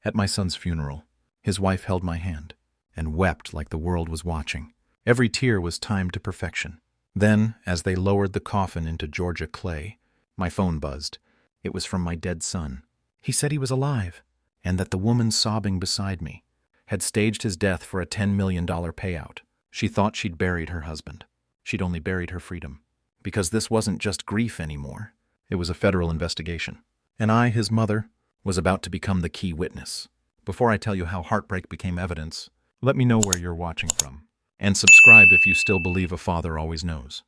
At my son's funeral, his wife held my hand and wept like the world was watching. Every tear was timed to perfection. Then, as they lowered the coffin into Georgia clay, my phone buzzed. It was from my dead son. He said he was alive, and that the woman sobbing beside me had staged his death for a $10 million payout. She thought she'd buried her husband. She'd only buried her freedom. Because this wasn't just grief anymore. It was a federal investigation. And I, his mother, was about to become the key witness. Before I tell you how heartbreak became evidence, let me know where you're watching from. And subscribe if you still believe a father always knows.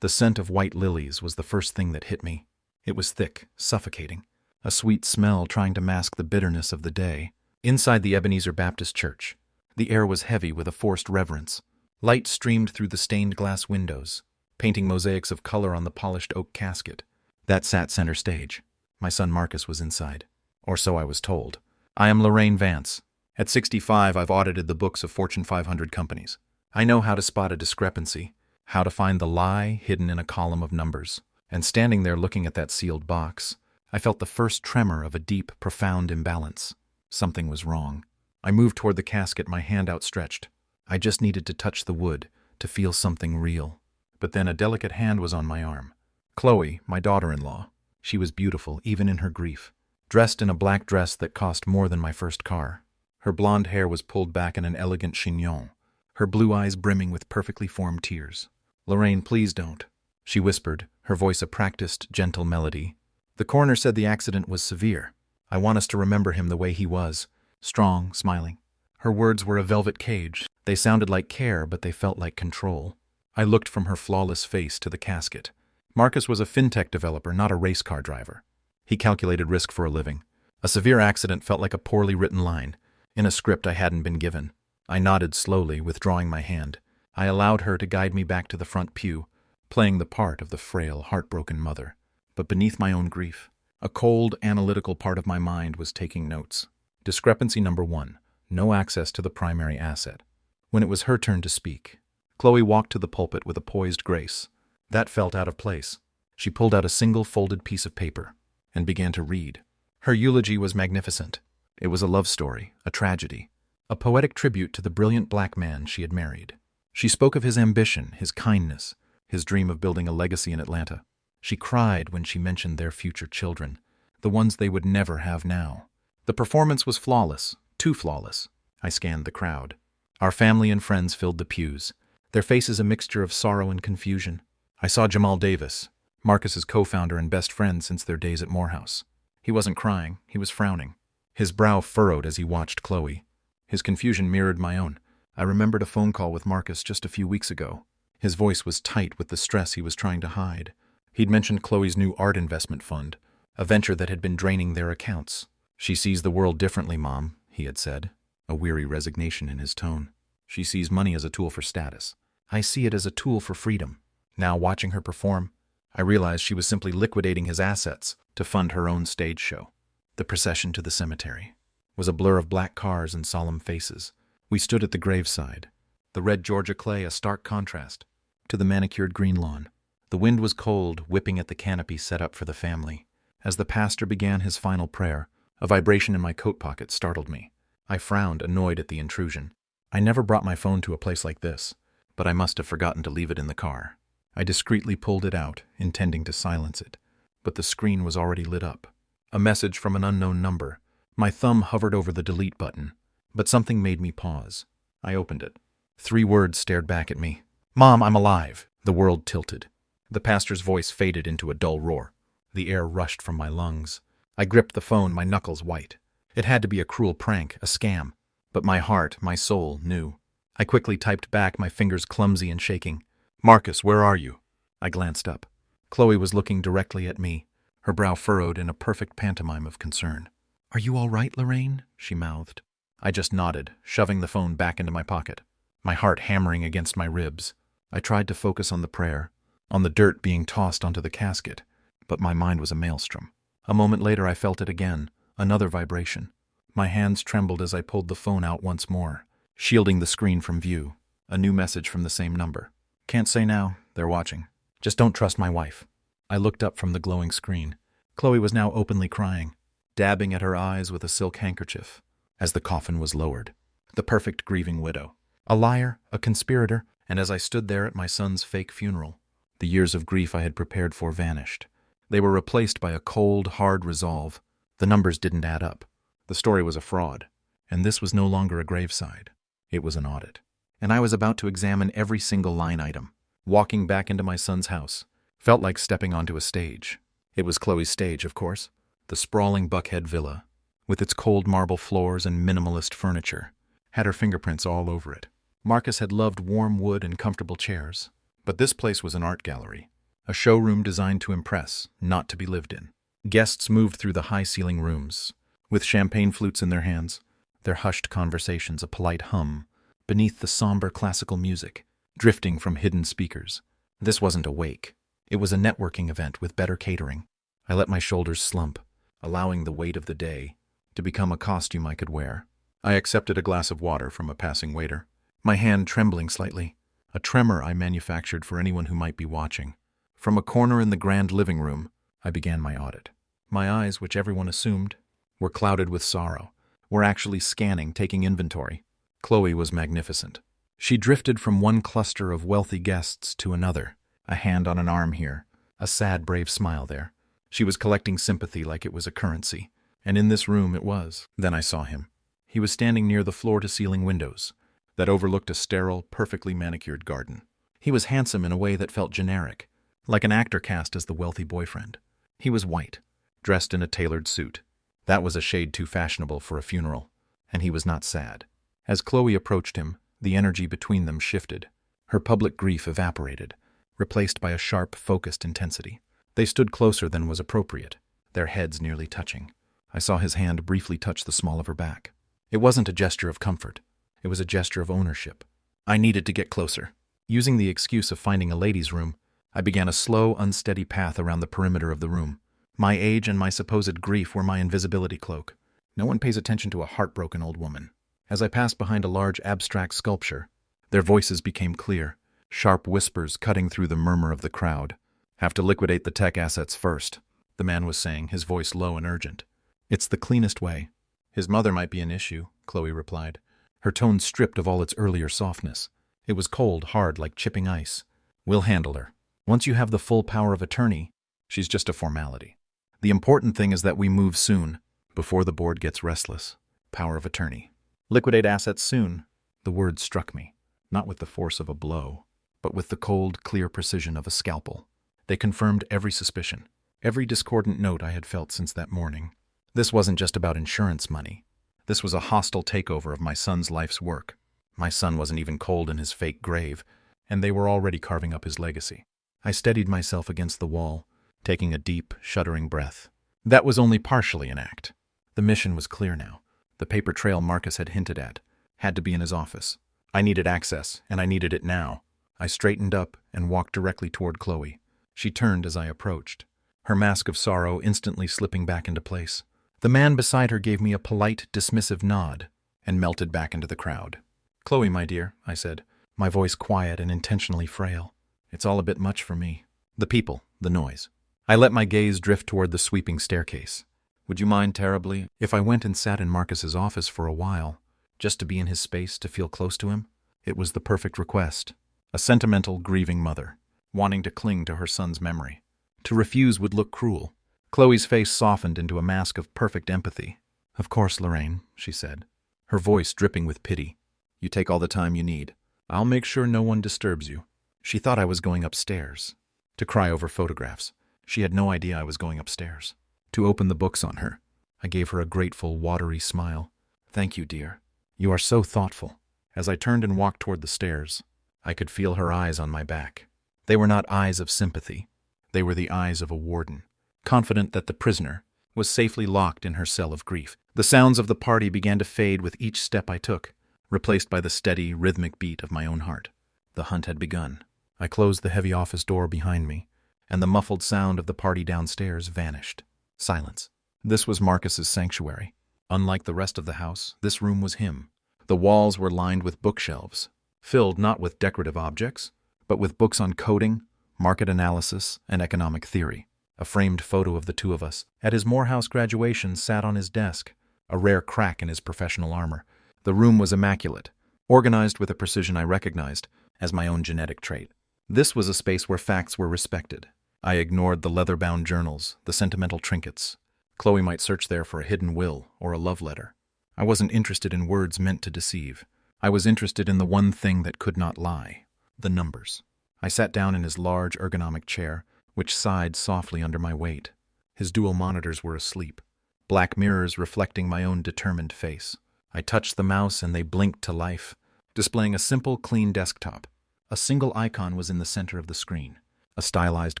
The scent of white lilies was the first thing that hit me. It was thick, suffocating, a sweet smell trying to mask the bitterness of the day. Inside the Ebenezer Baptist Church, the air was heavy with a forced reverence. Light streamed through the stained glass windows, painting mosaics of color on the polished oak casket. That sat center stage. My son Marcus was inside. Or so I was told. I am Lorraine Vance. At 65, I've audited the books of Fortune 500 companies. I know how to spot a discrepancy, how to find the lie hidden in a column of numbers. And standing there looking at that sealed box, I felt the first tremor of a deep, profound imbalance. Something was wrong. I moved toward the casket, my hand outstretched. I just needed to touch the wood, to feel something real. But then a delicate hand was on my arm. Chloe, my daughter-in-law. She was beautiful, even in her grief. Dressed in a black dress that cost more than my first car. Her blonde hair was pulled back in an elegant chignon, her blue eyes brimming with perfectly formed tears. "Lorraine, please don't," she whispered, her voice a practiced, gentle melody. "The coroner said the accident was severe. I want us to remember him the way he was, strong, smiling." Her words were a velvet cage. They sounded like care, but they felt like control. I looked from her flawless face to the casket. Marcus was a fintech developer, not a race car driver. He calculated risk for a living. A severe accident felt like a poorly written line, in a script I hadn't been given. I nodded slowly, withdrawing my hand. I allowed her to guide me back to the front pew, playing the part of the frail, heartbroken mother. But beneath my own grief, a cold, analytical part of my mind was taking notes. Discrepancy number 1, no access to the primary asset. When it was her turn to speak, Chloe walked to the pulpit with a poised grace. That felt out of place. She pulled out a single folded piece of paper and began to read. Her eulogy was magnificent. It was a love story, a tragedy, a poetic tribute to the brilliant black man she had married. She spoke of his ambition, his kindness, his dream of building a legacy in Atlanta. She cried when she mentioned their future children, the ones they would never have now. The performance was flawless, too flawless. I scanned the crowd. Our family and friends filled the pews, their faces a mixture of sorrow and confusion. I saw Jamal Davis, Marcus's co-founder and best friend since their days at Morehouse. He wasn't crying, he was frowning. His brow furrowed as he watched Chloe. His confusion mirrored my own. I remembered a phone call with Marcus just a few weeks ago. His voice was tight with the stress he was trying to hide. He'd mentioned Chloe's new art investment fund, a venture that had been draining their accounts. "She sees the world differently, Mom," he had said, a weary resignation in his tone. "She sees money as a tool for status. I see it as a tool for freedom." Now, watching her perform, I realized she was simply liquidating his assets to fund her own stage show. The procession to the cemetery was a blur of black cars and solemn faces. We stood at the graveside, the red Georgia clay a stark contrast to the manicured green lawn. The wind was cold, whipping at the canopy set up for the family. As the pastor began his final prayer, a vibration in my coat pocket startled me. I frowned, annoyed at the intrusion. I never brought my phone to a place like this, but I must have forgotten to leave it in the car. I discreetly pulled it out, intending to silence it, but the screen was already lit up. A message from an unknown number. My thumb hovered over the delete button, but something made me pause. I opened it. 3 words stared back at me. "Mom, I'm alive." The world tilted. The pastor's voice faded into a dull roar. The air rushed from my lungs. I gripped the phone, my knuckles white. It had to be a cruel prank, a scam. But my heart, my soul, knew. I quickly typed back, my fingers clumsy and shaking. "Marcus, where are you?" I glanced up. Chloe was looking directly at me, her brow furrowed in a perfect pantomime of concern. "Are you all right, Lorraine?" she mouthed. I just nodded, shoving the phone back into my pocket, my heart hammering against my ribs. I tried to focus on the prayer, on the dirt being tossed onto the casket, but my mind was a maelstrom. A moment later I felt it again, another vibration. My hands trembled as I pulled the phone out once more, shielding the screen from view. A new message from the same number. "Can't say now, they're watching. Just don't trust my wife." I looked up from the glowing screen. Chloe was now openly crying. dabbing at her eyes with a silk handkerchief as the coffin was lowered. The perfect grieving widow. A liar, a conspirator, and as I stood there at my son's fake funeral, the years of grief I had prepared for vanished. They were replaced by a cold, hard resolve. The numbers didn't add up. The story was a fraud, and this was no longer a graveside. It was an audit. And I was about to examine every single line item. Walking back into my son's house felt like stepping onto a stage. It was Chloe's stage, of course. The sprawling Buckhead villa, with its cold marble floors and minimalist furniture, had her fingerprints all over it. Marcus had loved warm wood and comfortable chairs, but this place was an art gallery, a showroom designed to impress, not to be lived in. Guests moved through the high-ceiling rooms, with champagne flutes in their hands, their hushed conversations a polite hum, beneath the somber classical music, drifting from hidden speakers. This wasn't a wake. It was a networking event with better catering. I let my shoulders slump, allowing the weight of the day to become a costume I could wear. I accepted a glass of water from a passing waiter, my hand trembling slightly, a tremor I manufactured for anyone who might be watching. From a corner in the grand living room, I began my audit. My eyes, which everyone assumed were clouded with sorrow, were actually scanning, taking inventory. Chloe was magnificent. She drifted from one cluster of wealthy guests to another, a hand on an arm here, a sad, brave smile there. She was collecting sympathy like it was a currency, and in this room it was. Then I saw him. He was standing near the floor-to-ceiling windows that overlooked a sterile, perfectly manicured garden. He was handsome in a way that felt generic, like an actor cast as the wealthy boyfriend. He was white, dressed in a tailored suit. That was a shade too fashionable for a funeral, and he was not sad. As Chloe approached him, the energy between them shifted. Her public grief evaporated, replaced by a sharp, focused intensity. They stood closer than was appropriate, their heads nearly touching. I saw his hand briefly touch the small of her back. It wasn't a gesture of comfort. It was a gesture of ownership. I needed to get closer. Using the excuse of finding a ladies' room, I began a slow, unsteady path around the perimeter of the room. My age and my supposed grief were my invisibility cloak. No one pays attention to a heartbroken old woman. As I passed behind a large abstract sculpture, their voices became clear, sharp whispers cutting through the murmur of the crowd. "Have to liquidate the tech assets first," the man was saying, his voice low and urgent. "It's the cleanest way." "His mother might be an issue," Chloe replied, her tone stripped of all its earlier softness. It was cold, hard, like chipping ice. "We'll handle her. Once you have the full power of attorney, she's just a formality. The important thing is that we move soon, before the board gets restless." Power of attorney. Liquidate assets soon. The word struck me, not with the force of a blow, but with the cold, clear precision of a scalpel. They confirmed every suspicion, every discordant note I had felt since that morning. This wasn't just about insurance money. This was a hostile takeover of my son's life's work. My son wasn't even cold in his fake grave, and they were already carving up his legacy. I steadied myself against the wall, taking a deep, shuddering breath. That was only partially an act. The mission was clear now. The paper trail Marcus had hinted at had to be in his office. I needed access, and I needed it now. I straightened up and walked directly toward Chloe. She turned as I approached, her mask of sorrow instantly slipping back into place. The man beside her gave me a polite, dismissive nod and melted back into the crowd. "Chloe, my dear," I said, my voice quiet and intentionally frail. "It's all a bit much for me. The people, the noise." I let my gaze drift toward the sweeping staircase. "Would you mind terribly if I went and sat in Marcus's office for a while, just to be in his space, to feel close to him?" It was the perfect request. A sentimental, grieving mother, wanting to cling to her son's memory. To refuse would look cruel. Chloe's face softened into a mask of perfect empathy. "Of course, Lorraine," she said, her voice dripping with pity. "You take all the time you need. I'll make sure no one disturbs you." She thought I was going upstairs to cry over photographs. She had no idea I was going upstairs to open the books on her. I gave her a grateful, watery smile. "Thank you, dear. You are so thoughtful." As I turned and walked toward the stairs, I could feel her eyes on my back. They were not eyes of sympathy. They were the eyes of a warden, confident that the prisoner was safely locked in her cell of grief. The sounds of the party began to fade with each step I took, replaced by the steady, rhythmic beat of my own heart. The hunt had begun. I closed the heavy office door behind me, and the muffled sound of the party downstairs vanished. Silence. This was Marcus's sanctuary. Unlike the rest of the house, this room was him. The walls were lined with bookshelves, filled not with decorative objects, but with books on coding, market analysis, and economic theory. A framed photo of the two of us at his Morehouse graduation sat on his desk, a rare crack in his professional armor. The room was immaculate, organized with a precision I recognized as my own genetic trait. This was a space where facts were respected. I ignored the leather-bound journals, the sentimental trinkets. Chloe might search there for a hidden will or a love letter. I wasn't interested in words meant to deceive. I was interested in the one thing that could not lie: the numbers. I sat down in his large ergonomic chair, which sighed softly under my weight. His dual monitors were asleep, black mirrors reflecting my own determined face. I touched the mouse and they blinked to life, displaying a simple, clean desktop. A single icon was in the center of the screen, a stylized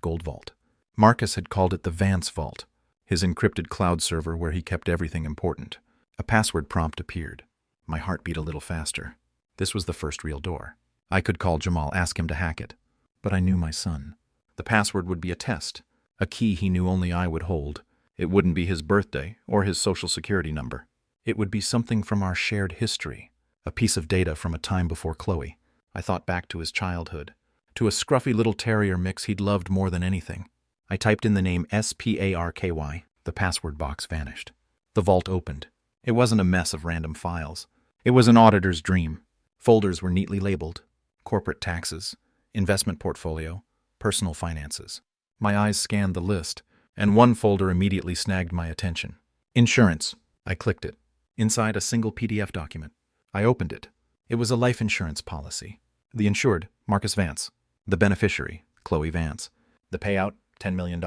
gold vault. Marcus had called it the Vance Vault, his encrypted cloud server where he kept everything important. A password prompt appeared. My heart beat a little faster. This was the first real door. I could call Jamal, ask him to hack it. But I knew my son. The password would be a test, a key he knew only I would hold. It wouldn't be his birthday or his social security number. It would be something from our shared history, a piece of data from a time before Chloe. I thought back to his childhood, to a scruffy little terrier mix he'd loved more than anything. I typed in the name Sparky. The password box vanished. The vault opened. It wasn't a mess of random files. It was an auditor's dream. Folders were neatly labeled: corporate taxes, investment portfolio, personal finances. My eyes scanned the list, and one folder immediately snagged my attention. Insurance. I clicked it. Inside, a single PDF document. I opened it. It was a life insurance policy. The insured, Marcus Vance. The beneficiary, Chloe Vance. The payout, $10 million.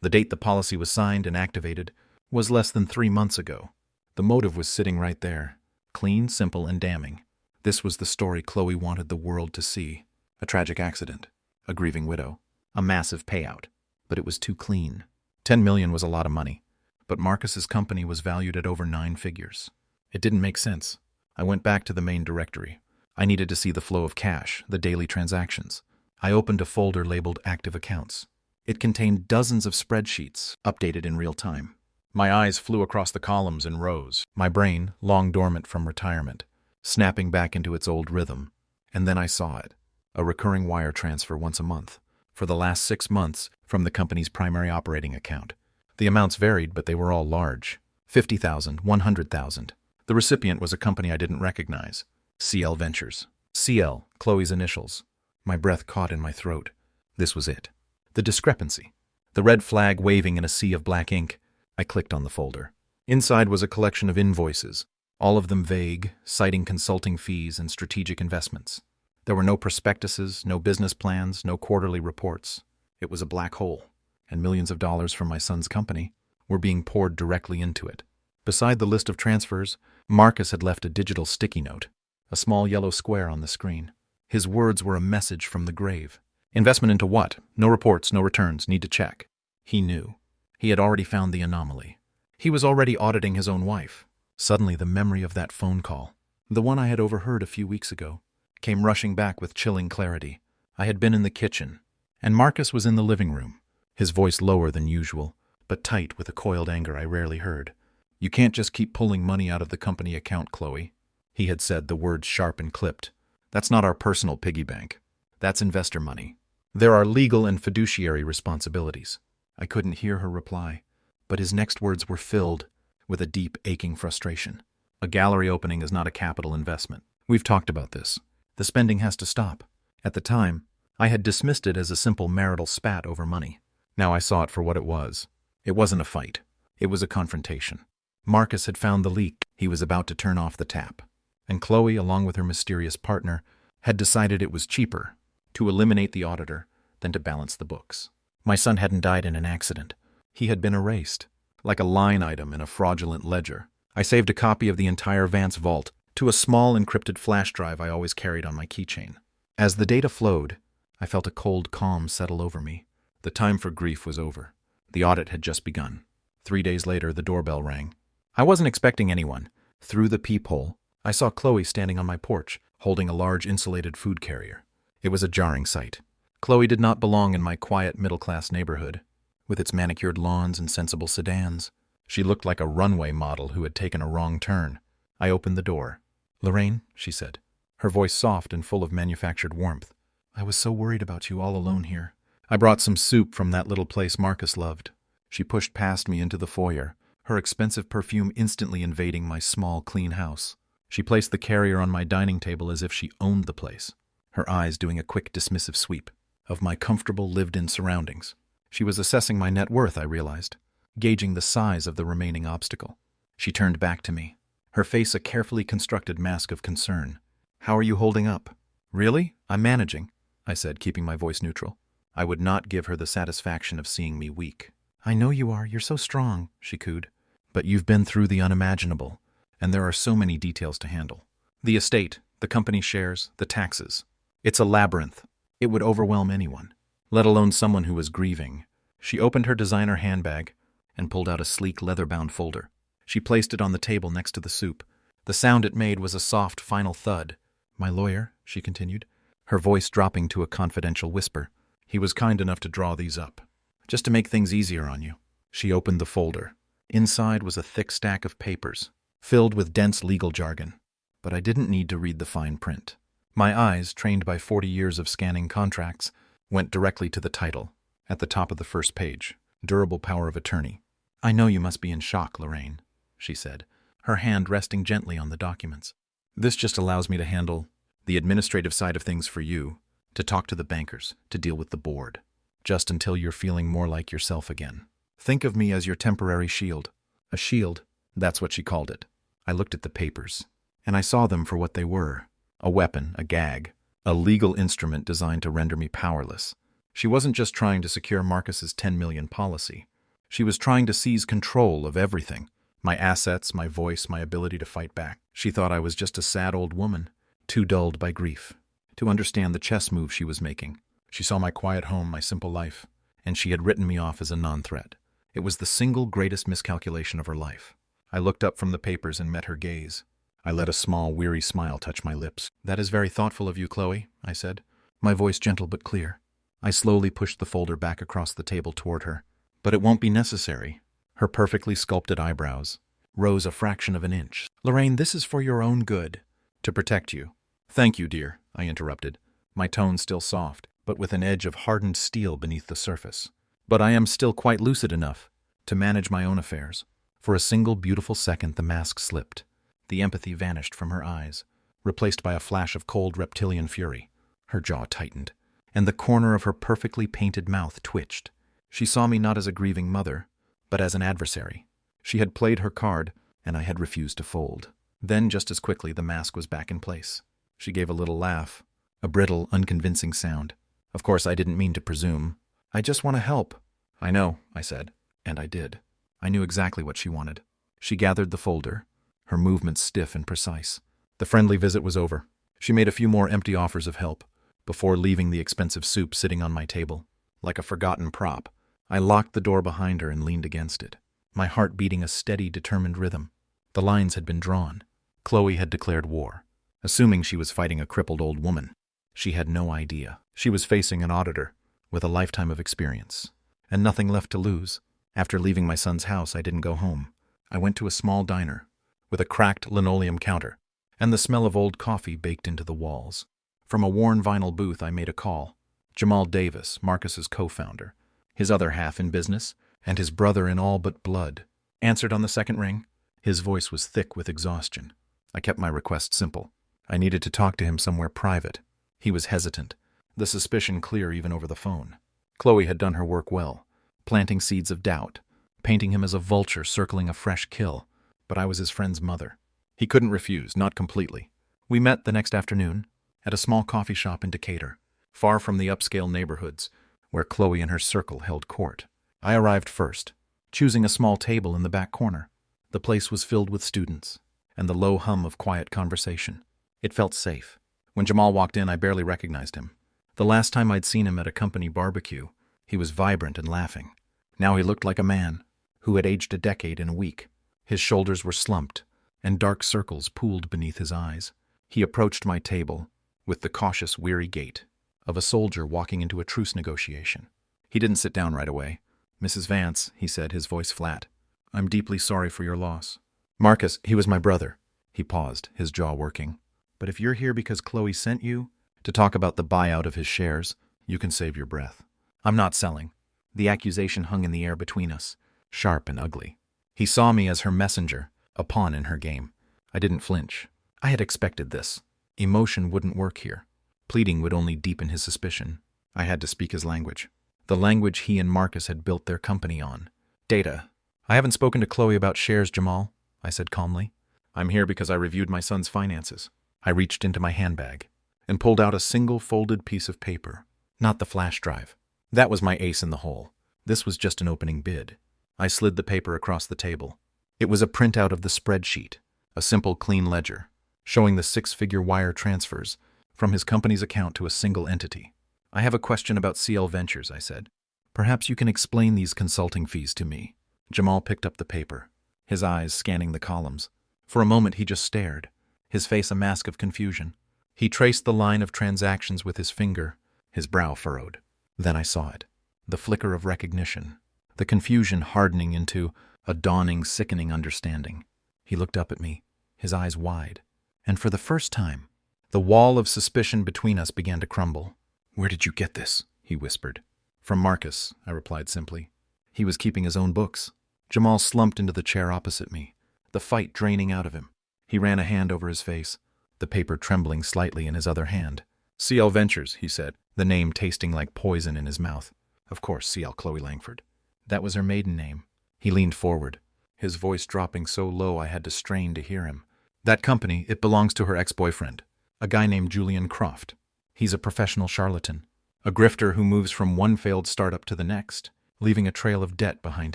The date the policy was signed and activated was less than 3 months ago. The motive was sitting right there. Clean, simple, and damning. This was the story Chloe wanted the world to see. A tragic accident. A grieving widow. A massive payout. But it was too clean. $10 million was a lot of money. But Marcus's company was valued at over 9 figures. It didn't make sense. I went back to the main directory. I needed to see the flow of cash, the daily transactions. I opened a folder labeled Active Accounts. It contained dozens of spreadsheets, updated in real time. My eyes flew across the columns and rows, my brain, long dormant from retirement, snapping back into its old rhythm. And then I saw it. A recurring wire transfer once a month, for the last 6 months, from the company's primary operating account. The amounts varied, but they were all large. $50,000, $100,000. The recipient was a company I didn't recognize. CL Ventures. CL, Chloe's initials. My breath caught in my throat. This was it. The discrepancy. The red flag waving in a sea of black ink. I clicked on the folder. Inside was a collection of invoices, all of them vague, citing consulting fees and strategic investments. There were no prospectuses, no business plans, no quarterly reports. It was a black hole, and millions of dollars from my son's company were being poured directly into it. Beside the list of transfers, Marcus had left a digital sticky note, a small yellow square on the screen. His words were a message from the grave. Investment into what? No reports, no returns, need to check. He knew. He had already found the anomaly. He was already auditing his own wife. Suddenly, the memory of that phone call, the one I had overheard a few weeks ago, came rushing back with chilling clarity. I had been in the kitchen, and Marcus was in the living room, his voice lower than usual, but tight with a coiled anger I rarely heard. "You can't just keep pulling money out of the company account, Chloe," he had said, the words sharp and clipped. "That's not our personal piggy bank. That's investor money. There are legal and fiduciary responsibilities." I couldn't hear her reply, but his next words were filled with a deep, aching frustration. "A gallery opening is not a capital investment. We've talked about this. The spending has to stop." At the time, I had dismissed it as a simple marital spat over money. Now I saw it for what it was. It wasn't a fight. It was a confrontation. Marcus had found the leak. He was about to turn off the tap. And Chloe, along with her mysterious partner, had decided it was cheaper to eliminate the auditor than to balance the books. My son hadn't died in an accident. He had been erased, like a line item in a fraudulent ledger. I saved a copy of the entire Vance vault to a small encrypted flash drive I always carried on my keychain. As the data flowed, I felt a cold calm settle over me. The time for grief was over. The audit had just begun. 3 days later, the doorbell rang. I wasn't expecting anyone. Through the peephole, I saw Chloe standing on my porch, holding a large insulated food carrier. It was a jarring sight. Chloe did not belong in my quiet middle-class neighborhood, with its manicured lawns and sensible sedans. She looked like a runway model who had taken a wrong turn. I opened the door. "Lorraine," she said, her voice soft and full of manufactured warmth. "I was so worried about you all alone here. I brought some soup from that little place Marcus loved. She pushed past me into the foyer, her expensive perfume instantly invading my small, clean house. She placed the carrier on my dining table as if she owned the place, her eyes doing a quick dismissive sweep of my comfortable lived-in surroundings. She was assessing my net worth, I realized, gauging the size of the remaining obstacle. She turned back to me, her face a carefully constructed mask of concern. "How are you holding up?" "Really? I'm managing," I said, keeping my voice neutral. I would not give her the satisfaction of seeing me weak. "I know you are. You're so strong," she cooed. "But you've been through the unimaginable, and there are so many details to handle. The estate, the company shares, the taxes. It's a labyrinth. It would overwhelm anyone, let alone someone who was grieving." She opened her designer handbag and pulled out a sleek leather-bound folder. She placed it on the table next to the soup. The sound it made was a soft, final thud. "My lawyer," she continued, her voice dropping to a confidential whisper. "He was kind enough to draw these up, just to make things easier on you." She opened the folder. Inside was a thick stack of papers, filled with dense legal jargon. But I didn't need to read the fine print. My eyes, trained by 40 years of scanning contracts, went directly to the title, at the top of the first page, Durable Power of Attorney. "I know you must be in shock, Lorraine," she said, her hand resting gently on the documents. "This just allows me to handle the administrative side of things for you, to talk to the bankers, to deal with the board, just until you're feeling more like yourself again. Think of me as your temporary shield." A shield, that's what she called it. I looked at the papers, and I saw them for what they were. A weapon, a gag, a legal instrument designed to render me powerless. She wasn't just trying to secure Marcus's 10 million policy. She was trying to seize control of everything. My assets, my voice, my ability to fight back. She thought I was just a sad old woman, too dulled by grief to understand the chess move she was making. She saw my quiet home, my simple life, and she had written me off as a non-threat. It was the single greatest miscalculation of her life. I looked up from the papers and met her gaze. I let a small, weary smile touch my lips. "That is very thoughtful of you, Chloe," I said, my voice gentle but clear. I slowly pushed the folder back across the table toward her. "But it won't be necessary." Her perfectly sculpted eyebrows rose a fraction of an inch. "Lorraine, this is for your own good, to protect you." "Thank you, dear," I interrupted, my tone still soft, but with an edge of hardened steel beneath the surface. "But I am still quite lucid enough to manage my own affairs." For a single beautiful second the mask slipped. The empathy vanished from her eyes, replaced by a flash of cold reptilian fury. Her jaw tightened, and the corner of her perfectly painted mouth twitched. She saw me not as a grieving mother, but as an adversary. She had played her card, and I had refused to fold. Then, just as quickly, the mask was back in place. She gave a little laugh, a brittle, unconvincing sound. "Of course, I didn't mean to presume. I just want to help." "I know," I said, and I did. I knew exactly what she wanted. She gathered the folder, her movements stiff and precise. The friendly visit was over. She made a few more empty offers of help, before leaving the expensive soup sitting on my table. Like a forgotten prop, I locked the door behind her and leaned against it, my heart beating a steady, determined rhythm. The lines had been drawn. Chloe had declared war, assuming she was fighting a crippled old woman. She had no idea. She was facing an auditor with a lifetime of experience, and nothing left to lose. After leaving my son's house, I didn't go home. I went to a small diner with a cracked linoleum counter and the smell of old coffee baked into the walls. From a worn vinyl booth, I made a call. Jamal Davis, Marcus's co-founder, his other half in business, and his brother in all but blood, answered on the second ring. His voice was thick with exhaustion. I kept my request simple. I needed to talk to him somewhere private. He was hesitant, the suspicion clear even over the phone. Chloe had done her work well, planting seeds of doubt, painting him as a vulture circling a fresh kill, but I was his friend's mother. He couldn't refuse, not completely. We met the next afternoon at a small coffee shop in Decatur, far from the upscale neighborhoods where Chloe and her circle held court. I arrived first, choosing a small table in the back corner. The place was filled with students, and the low hum of quiet conversation. It felt safe. When Jamal walked in, I barely recognized him. The last time I'd seen him at a company barbecue, he was vibrant and laughing. Now he looked like a man who had aged a decade in a week. His shoulders were slumped, and dark circles pooled beneath his eyes. He approached my table with the cautious, weary gait of a soldier walking into a truce negotiation. He didn't sit down right away. "Mrs. Vance," he said, his voice flat, "I'm deeply sorry for your loss." "Marcus, he was my brother." He paused, his jaw working. "But if you're here because Chloe sent you to talk about the buyout of his shares, you can save your breath. I'm not selling. The accusation hung in the air between us, sharp and ugly. He saw me as her messenger, a pawn in her game. I didn't flinch. I had expected this. Emotion wouldn't work here. Pleading would only deepen his suspicion. I had to speak his language. The language he and Marcus had built their company on. Data. I haven't spoken to Chloe about shares, Jamal, I said calmly. I'm here because I reviewed my son's finances. I reached into my handbag and pulled out a single folded piece of paper. Not the flash drive. That was my ace in the hole. This was just an opening bid. I slid the paper across the table. It was a printout of the spreadsheet, a simple clean ledger, showing the 6-figure wire transfers from his company's account to a single entity. I have a question about CL Ventures, I said. Perhaps you can explain these consulting fees to me. Jamal picked up the paper, his eyes scanning the columns. For a moment he just stared, his face a mask of confusion. He traced the line of transactions with his finger, his brow furrowed. Then I saw it, the flicker of recognition, the confusion hardening into a dawning, sickening understanding. He looked up at me, his eyes wide, and for the first time, the wall of suspicion between us began to crumble. "Where did you get this?" he whispered. "From Marcus," I replied simply. He was keeping his own books. Jamal slumped into the chair opposite me, the fight draining out of him. He ran a hand over his face, the paper trembling slightly in his other hand. "CL Ventures," he said, the name tasting like poison in his mouth. Of course, CL Chloe Langford. That was her maiden name. He leaned forward, his voice dropping so low I had to strain to hear him. "That company, it belongs to her ex-boyfriend, a guy named Julian Croft. He's a professional charlatan, a grifter who moves from one failed startup to the next, leaving a trail of debt behind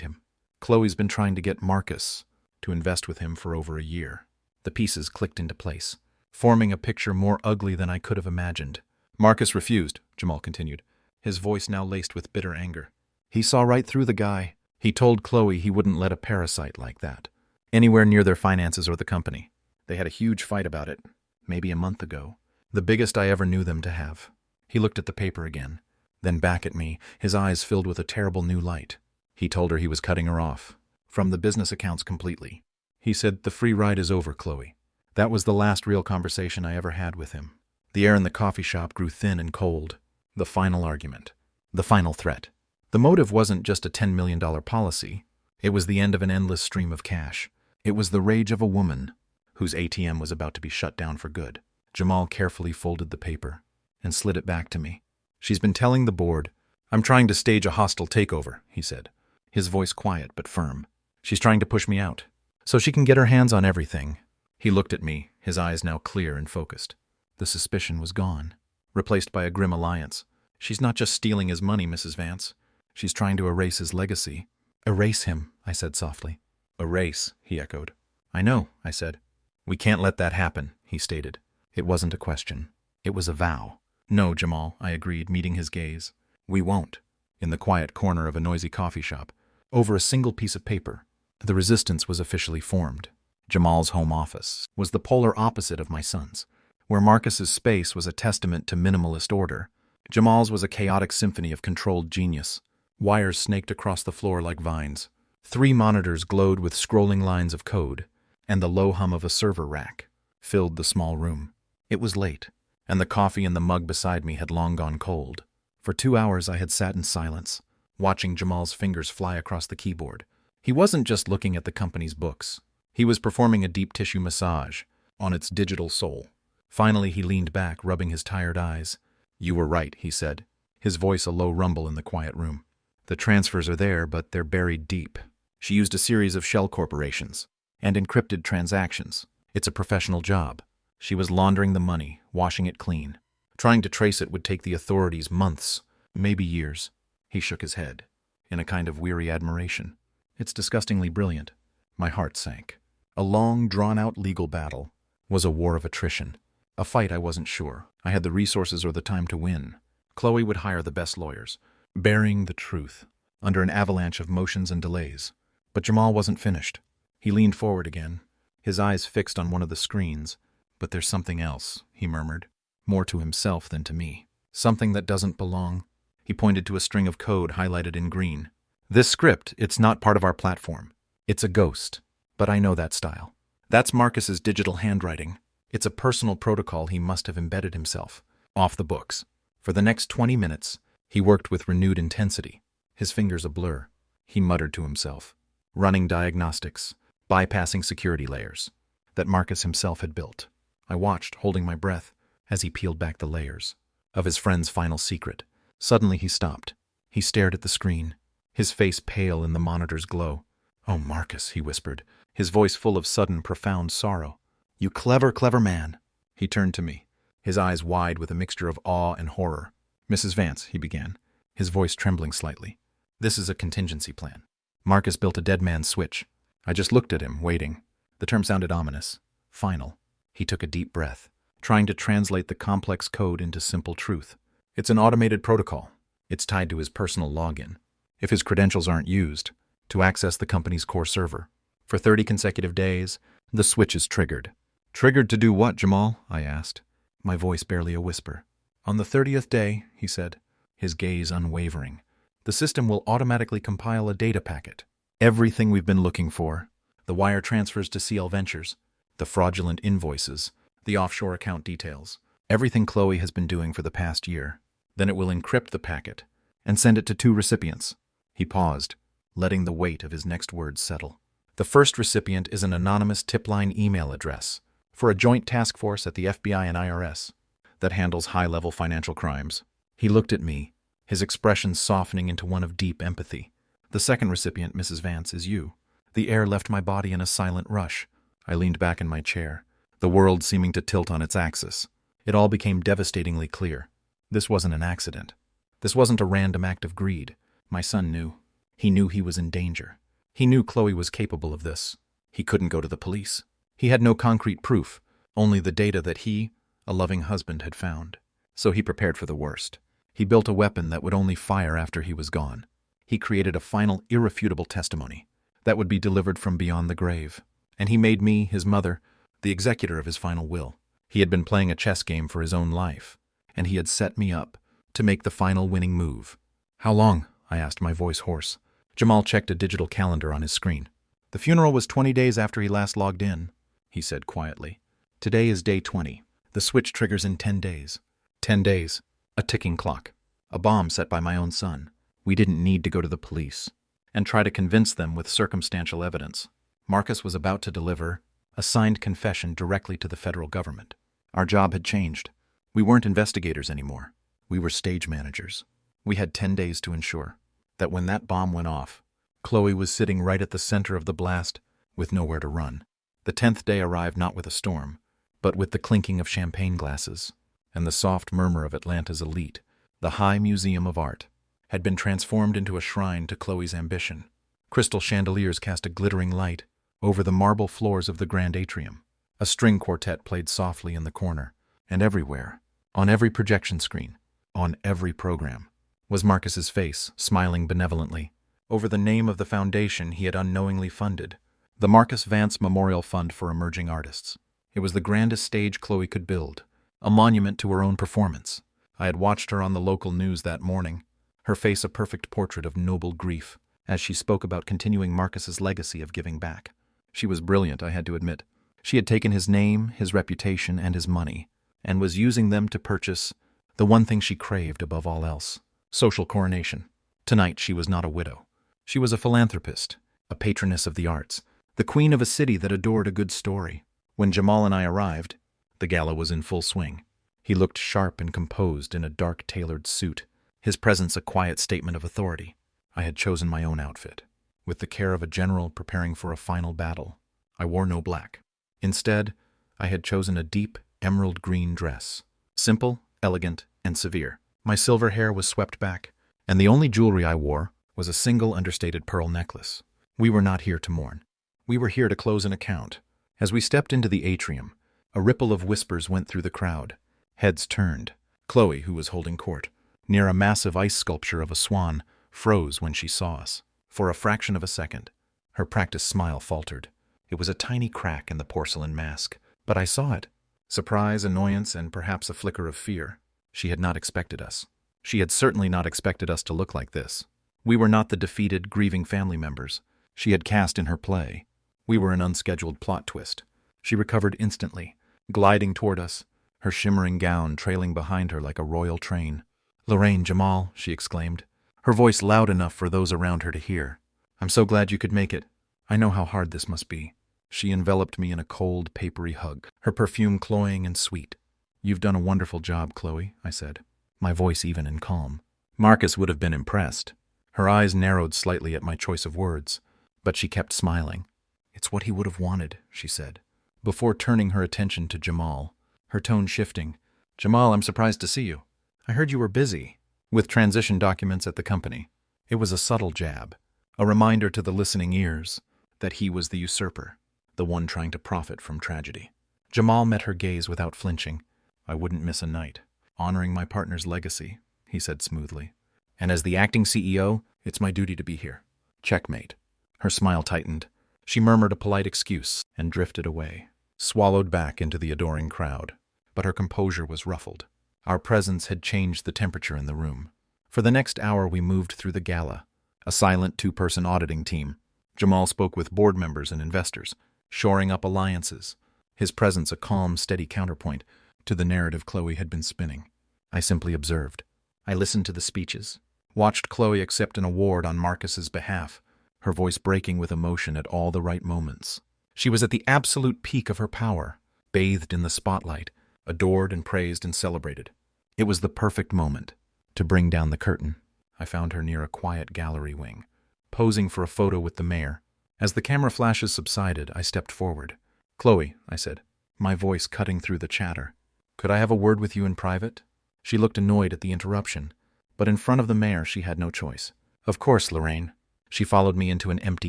him. Chloe's been trying to get Marcus to invest with him for over a year." The pieces clicked into place, forming a picture more ugly than I could have imagined. "Marcus refused," Jamal continued, his voice now laced with bitter anger. "He saw right through the guy. He told Chloe he wouldn't let a parasite like that anywhere near their finances or the company. They had a huge fight about it, maybe a month ago, the biggest I ever knew them to have." He looked at the paper again, then back at me, his eyes filled with a terrible new light. "He told her he was cutting her off from the business accounts completely. He said, 'The free ride is over, Chloe.' That was the last real conversation I ever had with him." The air in the coffee shop grew thin and cold. The final argument. The final threat. The motive wasn't just a $10 million policy. It was the end of an endless stream of cash. It was the rage of a woman whose ATM was about to be shut down for good. Jamal carefully folded the paper and slid it back to me. "She's been telling the board, 'I'm trying to stage a hostile takeover,'" he said, his voice quiet but firm. "She's trying to push me out, so she can get her hands on everything." He looked at me, his eyes now clear and focused. The suspicion was gone, replaced by a grim alliance. "She's not just stealing his money, Mrs. Vance. She's trying to erase his legacy." "Erase him," I said softly. "Erase," he echoed. "I know," I said. "We can't let that happen," he stated. It wasn't a question. It was a vow. "No, Jamal," I agreed, meeting his gaze. "We won't." In the quiet corner of a noisy coffee shop, over a single piece of paper, the resistance was officially formed. Jamal's home office was the polar opposite of my son's. Where Marcus's space was a testament to minimalist order, Jamal's was a chaotic symphony of controlled genius. Wires snaked across the floor like vines. 3 monitors glowed with scrolling lines of code, and the low hum of a server rack filled the small room. It was late, and the coffee in the mug beside me had long gone cold. For 2 hours I had sat in silence, watching Jamal's fingers fly across the keyboard. He wasn't just looking at the company's books. He was performing a deep tissue massage on its digital soul. Finally, he leaned back, rubbing his tired eyes. "You were right," he said, his voice a low rumble in the quiet room. "The transfers are there, but they're buried deep. She used a series of shell corporations and encrypted transactions. It's a professional job. She was laundering the money, washing it clean. Trying to trace it would take the authorities months, maybe years." He shook his head, in a kind of weary admiration. "It's disgustingly brilliant." My heart sank. A long, drawn-out legal battle was a war of attrition. A fight I wasn't sure I had the resources or the time to win. Chloe would hire the best lawyers, burying the truth under an avalanche of motions and delays. But Jamal wasn't finished. He leaned forward again, his eyes fixed on one of the screens. "But there's something else," he murmured, more to himself than to me. "Something that doesn't belong." He pointed to a string of code highlighted in green. "This script, it's not part of our platform. It's a ghost, but I know that style. That's Marcus's digital handwriting. It's a personal protocol he must have embedded himself. Off the books. For the next 20 minutes, He worked with renewed intensity, his fingers a blur. He muttered to himself, running diagnostics, bypassing security layers that Marcus himself had built. I watched, holding my breath, as he peeled back the layers of his friend's final secret. Suddenly he stopped. He stared at the screen, his face pale in the monitor's glow. "Oh, Marcus," he whispered, his voice full of sudden, profound sorrow. "You clever, clever man." He turned to me, his eyes wide with a mixture of awe and horror. "Mrs. Vance," he began, his voice trembling slightly. "This is a contingency plan. Marcus built a dead man's switch." I just looked at him, waiting. The term sounded ominous. Final. He took a deep breath, trying to translate the complex code into simple truth. "It's an automated protocol. It's tied to his personal login. If his credentials aren't used, to access the company's core server. For 30 consecutive days, the switch is triggered." "Triggered to do what, Jamal?" I asked, my voice barely a whisper. "On the 30th day," he said, his gaze unwavering, "the system will automatically compile a data packet. Everything we've been looking for. The wire transfers to CL Ventures, the fraudulent invoices, the offshore account details. Everything Chloe has been doing for the past year. Then it will encrypt the packet and send it to 2 recipients." He paused, letting the weight of his next words settle. "The first recipient is an anonymous tip-line email address for a joint task force at the FBI and IRS that handles high-level financial crimes." He looked at me, his expression softening into one of deep empathy. "The second recipient, Mrs. Vance, is you." The air left my body in a silent rush. I leaned back in my chair, the world seeming to tilt on its axis. It all became devastatingly clear. This wasn't an accident. This wasn't a random act of greed. My son knew. He knew he was in danger. He knew Chloe was capable of this. He couldn't go to the police. He had no concrete proof, only the data that he, a loving husband, had found. So he prepared for the worst. He built a weapon that would only fire after he was gone. He created a final, irrefutable testimony that would be delivered from beyond the grave. And he made me, his mother, the executor of his final will. He had been playing a chess game for his own life, and he had set me up to make the final winning move. "How long?" I asked, my voice hoarse. Jamal checked a digital calendar on his screen. "The funeral was 20 days after he last logged in," he said quietly. "Today is day 20. The switch triggers in 10 days. 10 days. A ticking clock. A bomb set by my own son. We didn't need to go to the police and try to convince them with circumstantial evidence. Marcus was about to deliver a signed confession directly to the federal government. Our job had changed. We weren't investigators anymore. We were stage managers. We had 10 days to ensure that when that bomb went off, Chloe was sitting right at the center of the blast with nowhere to run. The 10th day arrived not with a storm, but with the clinking of champagne glasses and the soft murmur of Atlanta's elite. The High Museum of Art had been transformed into a shrine to Chloe's ambition. Crystal chandeliers cast a glittering light over the marble floors of the grand atrium. A string quartet played softly in the corner, and everywhere, on every projection screen, on every program, was Marcus's face, smiling benevolently over the name of the foundation he had unknowingly funded, the Marcus Vance Memorial Fund for Emerging Artists. It was the grandest stage Chloe could build, a monument to her own performance. I had watched her on the local news that morning, her face a perfect portrait of noble grief, as she spoke about continuing Marcus's legacy of giving back. She was brilliant, I had to admit. She had taken his name, his reputation, and his money, and was using them to purchase the one thing she craved above all else: social coronation. Tonight she was not a widow. She was a philanthropist, a patroness of the arts, the queen of a city that adored a good story. When Jamal and I arrived, the gala was in full swing. He looked sharp and composed in a dark tailored suit, his presence a quiet statement of authority. I had chosen my own outfit, with the care of a general preparing for a final battle. I wore no black. Instead, I had chosen a deep emerald green dress, simple, elegant, and severe. My silver hair was swept back, and the only jewelry I wore was a single understated pearl necklace. We were not here to mourn. We were here to close an account. As we stepped into the atrium, a ripple of whispers went through the crowd. Heads turned. Chloe, who was holding court near a massive ice sculpture of a swan, froze when she saw us. For a fraction of a second, her practiced smile faltered. It was a tiny crack in the porcelain mask, but I saw it. Surprise, annoyance, and perhaps a flicker of fear. She had not expected us. She had certainly not expected us to look like this. We were not the defeated, grieving family members she had cast in her play. We were an unscheduled plot twist. She recovered instantly, gliding toward us, her shimmering gown trailing behind her like a royal train. "Lorraine, Jamal," she exclaimed, her voice loud enough for those around her to hear. "I'm so glad you could make it. I know how hard this must be." She enveloped me in a cold, papery hug, her perfume cloying and sweet. "You've done a wonderful job, Chloe," I said, my voice even and calm. Marcus would have been impressed. Her eyes narrowed slightly at my choice of words, but she kept smiling. "It's what he would have wanted," she said, before turning her attention to Jamal, her tone shifting. "Jamal, I'm surprised to see you. I heard you were busy with transition documents at the company." It was a subtle jab, a reminder to the listening ears that he was the usurper, the one trying to profit from tragedy. Jamal met her gaze without flinching. "I wouldn't miss a night. Honoring my partner's legacy," he said smoothly. "And as the acting CEO, it's my duty to be here. Checkmate." Her smile tightened. She murmured a polite excuse and drifted away, swallowed back into the adoring crowd. But her composure was ruffled. Our presence had changed the temperature in the room. For the next hour we moved through the gala, a silent two-person auditing team. Jamal spoke with board members and investors, shoring up alliances, his presence a calm, steady counterpoint to the narrative Chloe had been spinning. I simply observed. I listened to the speeches, watched Chloe accept an award on Marcus's behalf, her voice breaking with emotion at all the right moments. She was at the absolute peak of her power, bathed in the spotlight, adored and praised and celebrated. It was the perfect moment to bring down the curtain. I found her near a quiet gallery wing, posing for a photo with the mayor. As the camera flashes subsided, I stepped forward. "Chloe," I said, my voice cutting through the chatter, "could I have a word with you in private?" She looked annoyed at the interruption, but in front of the mayor she had no choice. "Of course, Lorraine." She followed me into an empty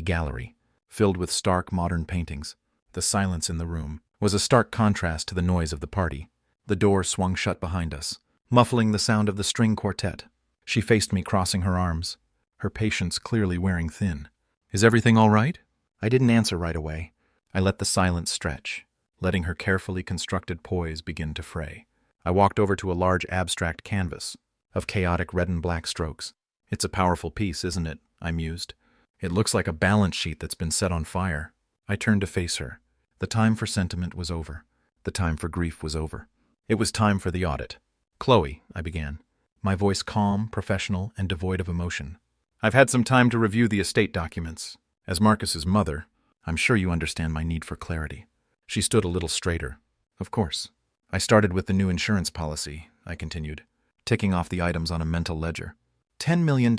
gallery, filled with stark modern paintings. The silence in the room was a stark contrast to the noise of the party. The door swung shut behind us, muffling the sound of the string quartet. She faced me, crossing her arms, her patience clearly wearing thin. "Is everything all right?" I didn't answer right away. I let the silence stretch, letting her carefully constructed poise begin to fray. I walked over to a large abstract canvas of chaotic red and black strokes. "It's a powerful piece, isn't it?" I mused. "It looks like a balance sheet that's been set on fire." I turned to face her. The time for sentiment was over. The time for grief was over. It was time for the audit. "Chloe," I began, my voice calm, professional, and devoid of emotion. "I've had some time to review the estate documents. As Marcus's mother, I'm sure you understand my need for clarity." She stood a little straighter. "Of course. I started with the new insurance policy," I continued, ticking off the items on a mental ledger. $10 million,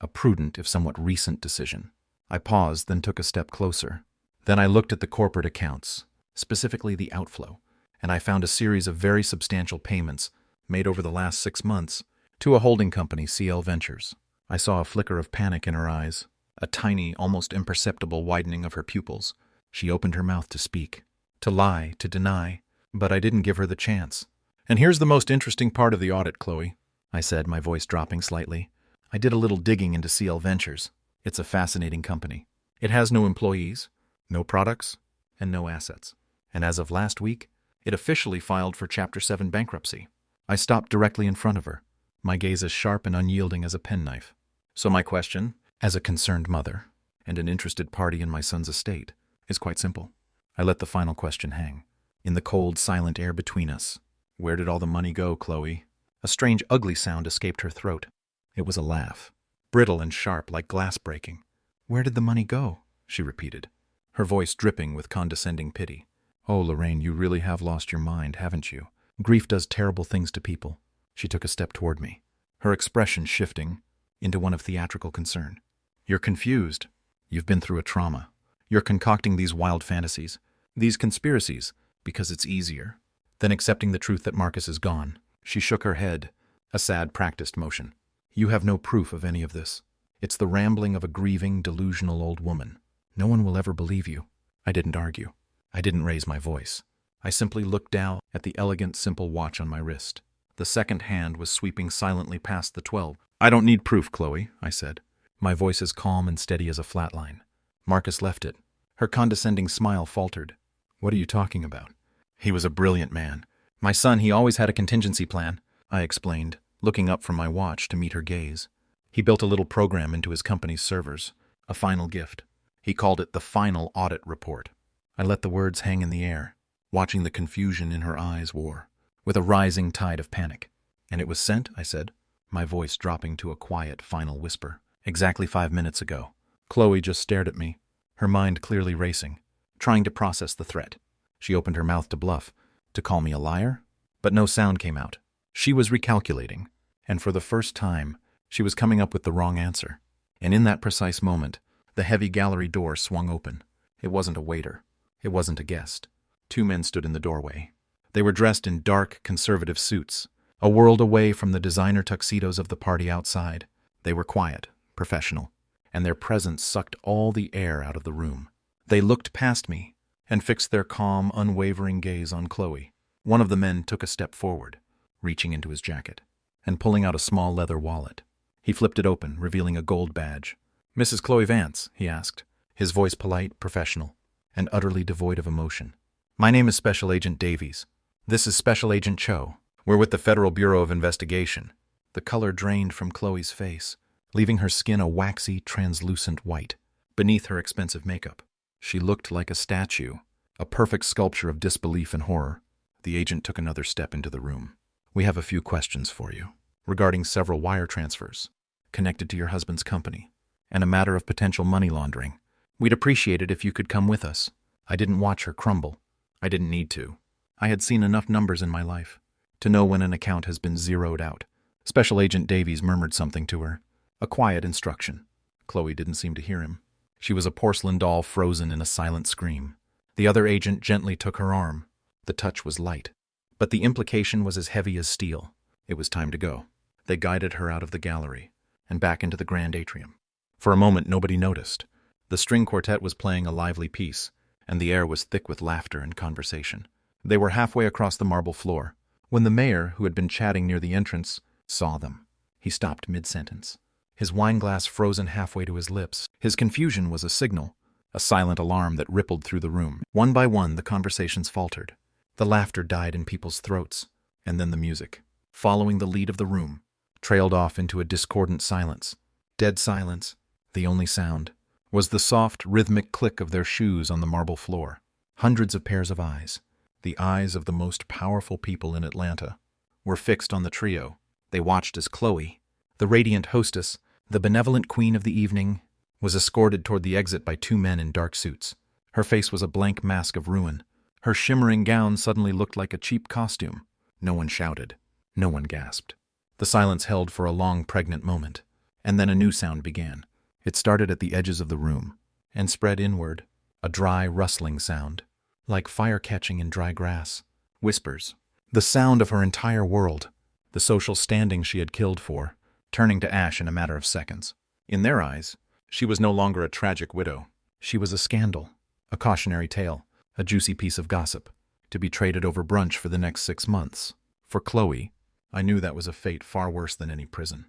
a prudent if somewhat recent decision. I paused, then took a step closer. Then I looked at the corporate accounts, specifically the outflow, and I found a series of very substantial payments made over the last 6 months to a holding company, CL Ventures. I saw a flicker of panic in her eyes, a tiny, almost imperceptible widening of her pupils. She opened her mouth to speak, to lie, to deny, but I didn't give her the chance. "And here's the most interesting part of the audit, Chloe," I said, my voice dropping slightly. "I did a little digging into CL Ventures. It's a fascinating company. It has no employees, no products, and no assets. And as of last week, it officially filed for Chapter 7 bankruptcy." I stopped directly in front of her, my gaze as sharp and unyielding as a penknife. "So my question, as a concerned mother and an interested party in my son's estate, is quite simple." I let the final question hang. In the cold, silent air between us, "Where did all the money go, Chloe?" A strange, ugly sound escaped her throat. It was a laugh, brittle and sharp like glass breaking. "Where did the money go?" she repeated, her voice dripping with condescending pity. "Oh, Lorraine, you really have lost your mind, haven't you? Grief does terrible things to people." She took a step toward me, her expression shifting into one of theatrical concern. "You're confused. You've been through a trauma. You're concocting these wild fantasies, these conspiracies, because it's easier than accepting the truth that Marcus is gone." She shook her head, a sad, practiced motion. "You have no proof of any of this. It's the rambling of a grieving, delusional old woman. No one will ever believe you." I didn't argue. I didn't raise my voice. I simply looked down at the elegant, simple watch on my wrist. The second hand was sweeping silently past the 12. "I don't need proof, Chloe," I said, my voice as calm and steady as a flat line. "Marcus left it." Her condescending smile faltered. "What are you talking about?" "He was a brilliant man. My son, he always had a contingency plan," I explained, looking up from my watch to meet her gaze. "He built a little program into his company's servers, a final gift. He called it the Final Audit Report." I let the words hang in the air, watching the confusion in her eyes war, with a rising tide of panic. "And it was sent," I said, my voice dropping to a quiet, final whisper. Exactly 5 minutes ago. Chloe just stared at me, her mind clearly racing, trying to process the threat. She opened her mouth to bluff, to call me a liar, but no sound came out. She was recalculating, and for the first time, she was coming up with the wrong answer. And in that precise moment, the heavy gallery door swung open. It wasn't a waiter. It wasn't a guest. 2 men stood in the doorway. They were dressed in dark, conservative suits, a world away from the designer tuxedos of the party outside. They were quiet, professional, and their presence sucked all the air out of the room. They looked past me and fixed their calm, unwavering gaze on Chloe. One of the men took a step forward, reaching into his jacket and pulling out a small leather wallet. He flipped it open, revealing a gold badge. "Mrs. Chloe Vance," he asked, his voice polite, professional, and utterly devoid of emotion. "My name is Special Agent Davies. This is Special Agent Cho. We're with the Federal Bureau of Investigation." The color drained from Chloe's face, leaving her skin a waxy, translucent white. Beneath her expensive makeup, she looked like a statue, a perfect sculpture of disbelief and horror. The agent took another step into the room. "We have a few questions for you, regarding several wire transfers connected to your husband's company, and a matter of potential money laundering. We'd appreciate it if you could come with us." I didn't watch her crumble. I didn't need to. I had seen enough numbers in my life to know when an account has been zeroed out. Special Agent Davies murmured something to her, a quiet instruction. Chloe didn't seem to hear him. She was a porcelain doll frozen in a silent scream. The other agent gently took her arm. The touch was light, but the implication was as heavy as steel. It was time to go. They guided her out of the gallery and back into the grand atrium. For a moment, nobody noticed. The string quartet was playing a lively piece, and the air was thick with laughter and conversation. They were halfway across the marble floor when the mayor, who had been chatting near the entrance, saw them. He stopped mid-sentence, his wineglass frozen halfway to his lips. His confusion was a signal, a silent alarm that rippled through the room. One by one, the conversations faltered. The laughter died in people's throats, and then the music, following the lead of the room, trailed off into a discordant silence. Dead silence. The only sound was the soft, rhythmic click of their shoes on the marble floor. Hundreds of pairs of eyes, the eyes of the most powerful people in Atlanta, were fixed on the trio. They watched as Chloe, the radiant hostess, the benevolent queen of the evening, was escorted toward the exit by 2 men in dark suits. Her face was a blank mask of ruin. Her shimmering gown suddenly looked like a cheap costume. No one shouted. No one gasped. The silence held for a long, pregnant moment, and then a new sound began. It started at the edges of the room and spread inward, a dry, rustling sound, like fire catching in dry grass. Whispers. The sound of her entire world, the social standing she had killed for, turning to ash in a matter of seconds. In their eyes, she was no longer a tragic widow. She was a scandal, a cautionary tale, a juicy piece of gossip, to be traded over brunch for the next 6 months. For Chloe, I knew that was a fate far worse than any prison.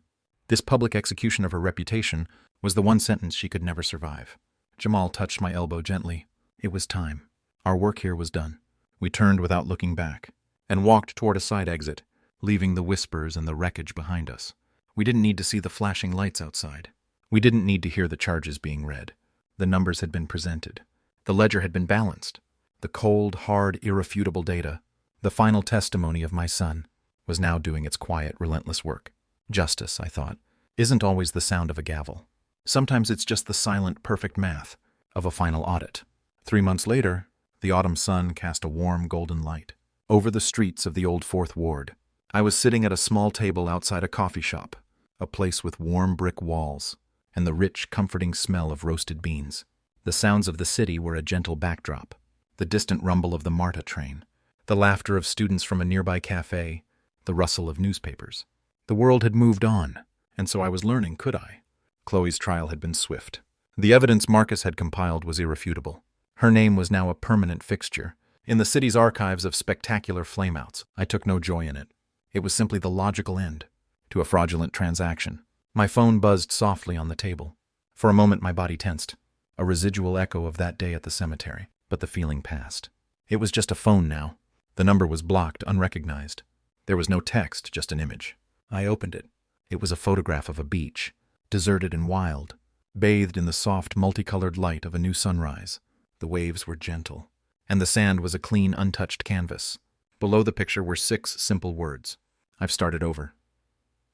This public execution of her reputation was the one sentence she could never survive. Jamal touched my elbow gently. It was time. Our work here was done. We turned without looking back and walked toward a side exit, leaving the whispers and the wreckage behind us. We didn't need to see the flashing lights outside. We didn't need to hear the charges being read. The numbers had been presented. The ledger had been balanced. The cold, hard, irrefutable data, the final testimony of my son, was now doing its quiet, relentless work. Justice, I thought, isn't always the sound of a gavel. Sometimes it's just the silent, perfect math of a final audit. 3 months later, the autumn sun cast a warm, golden light over the streets of the old Fourth Ward. I was sitting at a small table outside a coffee shop, a place with warm brick walls and the rich, comforting smell of roasted beans. The sounds of the city were a gentle backdrop, the distant rumble of the MARTA train, the laughter of students from a nearby cafe, the rustle of newspapers. The world had moved on, and so I was learning, could I? Chloe's trial had been swift. The evidence Marcus had compiled was irrefutable. Her name was now a permanent fixture in the city's archives of spectacular flameouts. I took no joy in it. It was simply the logical end to a fraudulent transaction. My phone buzzed softly on the table. For a moment my body tensed, a residual echo of that day at the cemetery, but the feeling passed. It was just a phone now. The number was blocked, unrecognized. There was no text, just an image. I opened it. It was a photograph of a beach, deserted and wild, bathed in the soft, multicolored light of a new sunrise. The waves were gentle, and the sand was a clean, untouched canvas. Below the picture were 6 simple words. I've started over.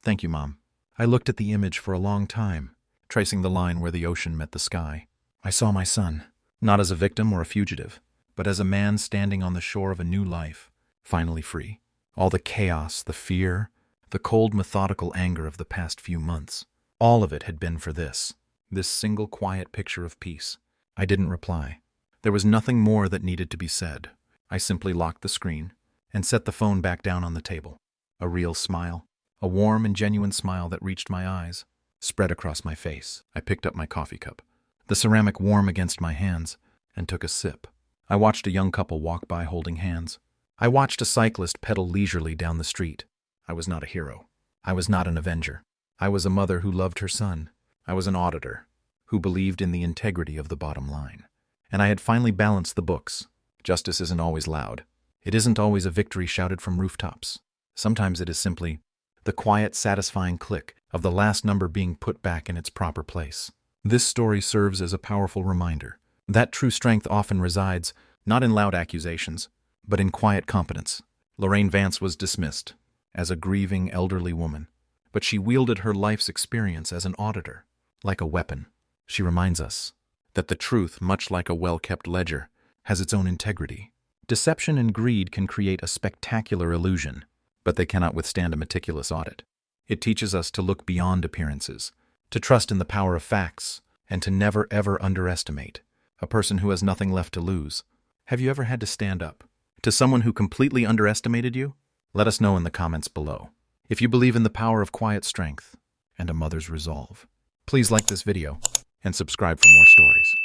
Thank you, Mom. I looked at the image for a long time, tracing the line where the ocean met the sky. I saw my son, not as a victim or a fugitive, but as a man standing on the shore of a new life, finally free. All the chaos, the fear, the cold, methodical anger of the past few months, all of it had been for this single quiet picture of peace. I didn't reply. There was nothing more that needed to be said. I simply locked the screen and set the phone back down on the table. A real smile, a warm and genuine smile that reached my eyes, spread across my face. I picked up my coffee cup, the ceramic warm against my hands, and took a sip. I watched a young couple walk by holding hands. I watched a cyclist pedal leisurely down the street. I was not a hero. I was not an avenger. I was a mother who loved her son. I was an auditor who believed in the integrity of the bottom line. And I had finally balanced the books. Justice isn't always loud. It isn't always a victory shouted from rooftops. Sometimes it is simply the quiet, satisfying click of the last number being put back in its proper place. This story serves as a powerful reminder that true strength often resides not in loud accusations, but in quiet competence. Lorraine Vance was dismissed as a grieving elderly woman, but she wielded her life's experience as an auditor like a weapon. She reminds us that the truth, much like a well-kept ledger, has its own integrity. Deception and greed can create a spectacular illusion, but they cannot withstand a meticulous audit. It teaches us to look beyond appearances, to trust in the power of facts, and to never ever underestimate a person who has nothing left to lose. Have you ever had to stand up to someone who completely underestimated you? Let us know in the comments below. If you believe in the power of quiet strength and a mother's resolve, please like this video and subscribe for more stories.